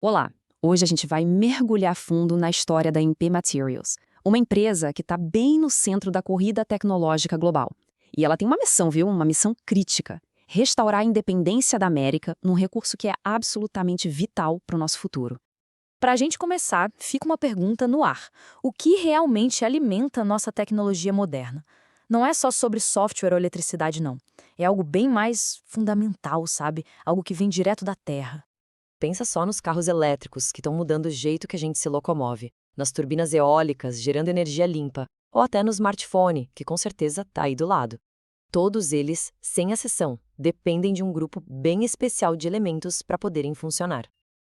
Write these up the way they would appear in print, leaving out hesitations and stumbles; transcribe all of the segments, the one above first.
Olá! Hoje a gente vai mergulhar fundo na história da MP Materials, uma empresa que está bem no centro da corrida tecnológica global. E ela tem uma missão, viu? Uma missão crítica: restaurar a independência da América num recurso que é absolutamente vital para o nosso futuro. Para a gente começar, fica uma pergunta no ar. O que realmente alimenta a nossa tecnologia moderna? Não é só sobre software ou eletricidade, não. É algo bem mais fundamental, sabe? Algo que vem direto da terra. Pensa só nos carros elétricos que estão mudando o jeito que a gente se locomove, nas turbinas eólicas gerando energia limpa, ou até no smartphone, que com certeza está aí do lado. Todos eles, sem exceção, dependem de um grupo bem especial de elementos para poderem funcionar.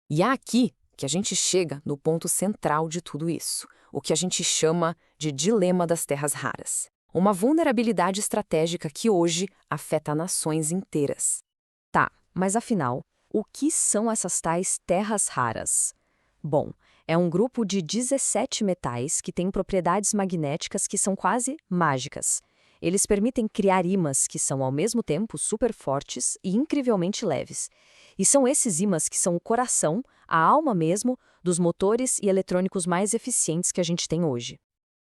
E é aqui que a gente chega no ponto central de tudo isso, o que a gente chama de dilema das terras raras. Uma vulnerabilidade estratégica que hoje afeta nações inteiras. Tá, mas afinal, o que são essas tais terras raras? Bom, é um grupo de 17 metais que têm propriedades magnéticas que são quase mágicas. Eles permitem criar ímãs que são ao mesmo tempo super fortes e incrivelmente leves. E são esses ímãs que são o coração, a alma mesmo, dos motores e eletrônicos mais eficientes que a gente tem hoje.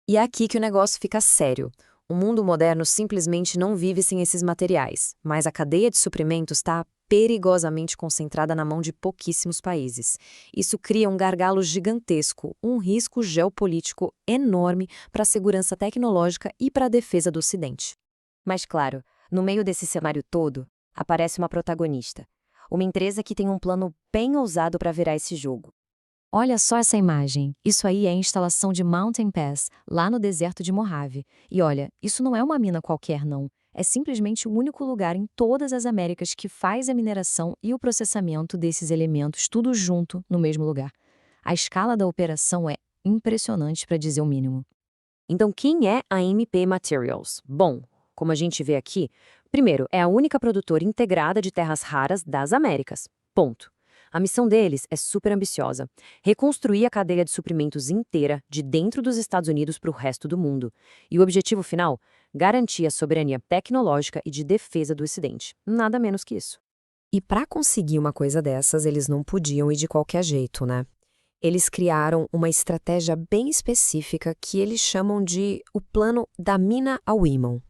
E é aqui que o negócio fica sério. O mundo moderno simplesmente não vive sem esses materiais, mas a cadeia de suprimentos está perigosamente concentrada na mão de pouquíssimos países. Isso cria um gargalo gigantesco, um risco geopolítico enorme para a segurança tecnológica e para a defesa do Ocidente. Mas claro, no meio desse cenário todo, aparece uma protagonista. Uma empresa que tem um plano bem ousado para virar esse jogo. Olha só essa imagem. Isso aí é a instalação de Mountain Pass, lá no deserto de Mojave. E olha, isso não é uma mina qualquer, não. É simplesmente o único lugar em todas as Américas que faz a mineração e o processamento desses elementos tudo junto no mesmo lugar. A escala da operação é impressionante, para dizer o mínimo. Então, quem é a MP Materials? Bom, como a gente vê aqui, primeiro, é a única produtora integrada de terras raras das Américas. Ponto. A missão deles é super ambiciosa: reconstruir a cadeia de suprimentos inteira de dentro dos Estados Unidos para o resto do mundo. E o objetivo final? Garantir a soberania tecnológica e de defesa do Ocidente. Nada menos que isso. E para conseguir uma coisa dessas, eles não podiam ir de qualquer jeito, né? Eles criaram uma estratégia bem específica que eles chamam de o plano da mina ao ímã.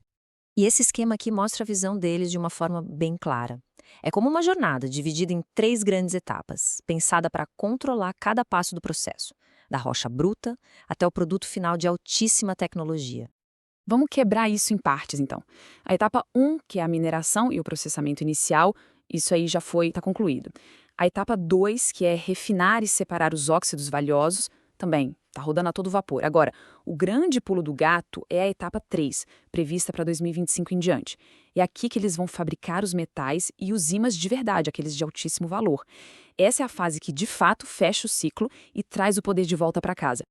E esse esquema aqui mostra a visão deles de uma forma bem clara. É como uma jornada dividida em 3 grandes etapas, pensada para controlar cada passo do processo, da rocha bruta até o produto final de altíssima tecnologia. Vamos quebrar isso em partes, então. A etapa 1, que é a mineração e o processamento inicial, isso aí já está concluído. A etapa 2, que é refinar e separar os óxidos valiosos, também está rodando a todo vapor. Agora, o grande pulo do gato é a etapa 3, prevista para 2025 em diante. É aqui que eles vão fabricar os metais e os ímãs de verdade, aqueles de altíssimo valor. Essa é a fase que, de fato, fecha o ciclo e traz o poder de volta para casa.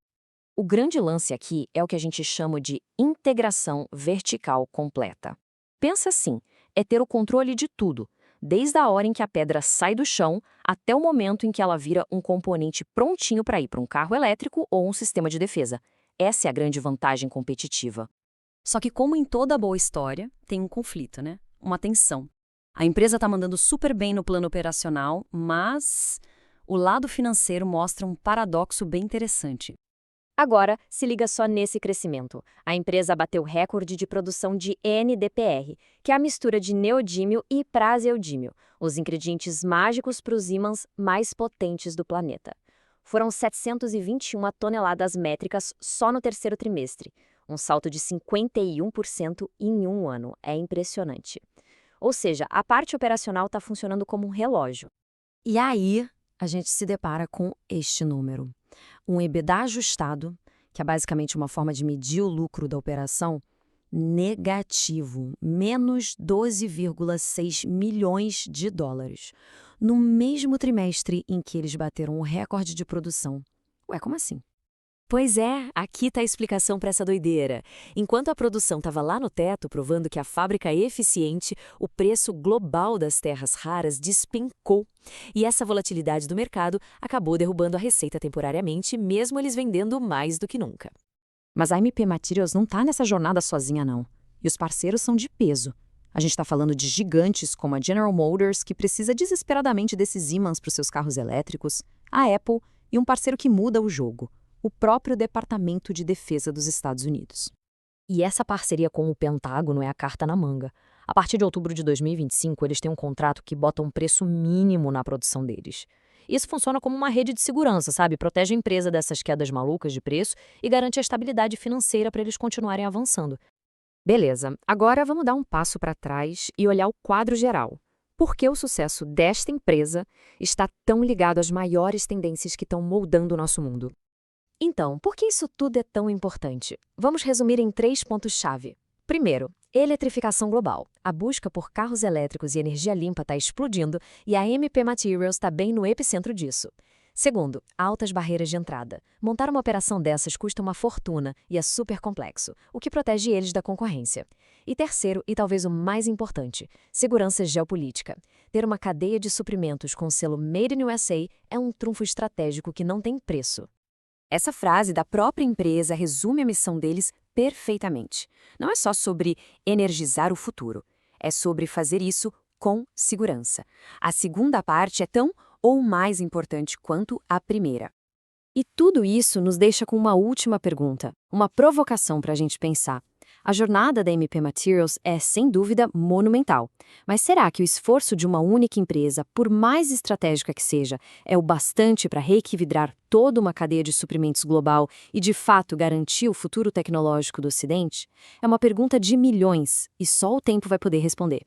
O grande lance aqui é o que a gente chama de integração vertical completa. Pensa assim, é ter o controle de tudo, desde a hora em que a pedra sai do chão até o momento em que ela vira um componente prontinho para ir para um carro elétrico ou um sistema de defesa. Essa é a grande vantagem competitiva. Só que, como em toda boa história, tem um conflito, né? Uma tensão. A empresa está mandando super bem no plano operacional, mas o lado financeiro mostra um paradoxo bem interessante. Agora, se liga só nesse crescimento. A empresa bateu recorde de produção de NdPr, que é a mistura de neodímio e praseodímio, os ingredientes mágicos para os ímãs mais potentes do planeta. Foram 721 toneladas métricas só no terceiro trimestre, um salto de 51% em um ano. É impressionante. Ou seja, a parte operacional está funcionando como um relógio. E aí, a gente se depara com este número. Um EBITDA ajustado, que é basicamente uma forma de medir o lucro da operação, negativo, menos 12,6 milhões de dólares, no mesmo trimestre em que eles bateram o recorde de produção. Ué, como assim? Pois é, aqui está a explicação para essa doideira. Enquanto a produção estava lá no teto, provando que a fábrica é eficiente, o preço global das terras raras despencou. E essa volatilidade do mercado acabou derrubando a receita temporariamente, mesmo eles vendendo mais do que nunca. Mas a MP Materials não está nessa jornada sozinha, não. E os parceiros são de peso. A gente está falando de gigantes como a General Motors, que precisa desesperadamente desses ímãs para os seus carros elétricos, a Apple e um parceiro que muda o jogo, o próprio Departamento de Defesa dos Estados Unidos. E essa parceria com o Pentágono é a carta na manga. A partir de outubro de 2025, eles têm um contrato que bota um preço mínimo na produção deles. Isso funciona como uma rede de segurança, sabe? Protege a empresa dessas quedas malucas de preço e garante a estabilidade financeira para eles continuarem avançando. Beleza, agora vamos dar um passo para trás e olhar o quadro geral. Por que o sucesso desta empresa está tão ligado às maiores tendências que estão moldando o nosso mundo? Então, por que isso tudo é tão importante? Vamos resumir em 3 pontos-chave. Primeiro, eletrificação global. A busca por carros elétricos e energia limpa está explodindo e a MP Materials está bem no epicentro disso. Segundo, altas barreiras de entrada. Montar uma operação dessas custa uma fortuna e é super complexo, o que protege eles da concorrência. E terceiro, e talvez o mais importante, segurança geopolítica. Ter uma cadeia de suprimentos com o selo Made in USA é um trunfo estratégico que não tem preço. Essa frase da própria empresa resume a missão deles perfeitamente. Não é só sobre energizar o futuro, é sobre fazer isso com segurança. A segunda parte é tão ou mais importante quanto a primeira. E tudo isso nos deixa com uma última pergunta, uma provocação para a gente pensar. A jornada da MP Materials é, sem dúvida, monumental. Mas será que o esforço de uma única empresa, por mais estratégica que seja, é o bastante para reequilibrar toda uma cadeia de suprimentos global e, de fato, garantir o futuro tecnológico do Ocidente? É uma pergunta de milhões e só o tempo vai poder responder.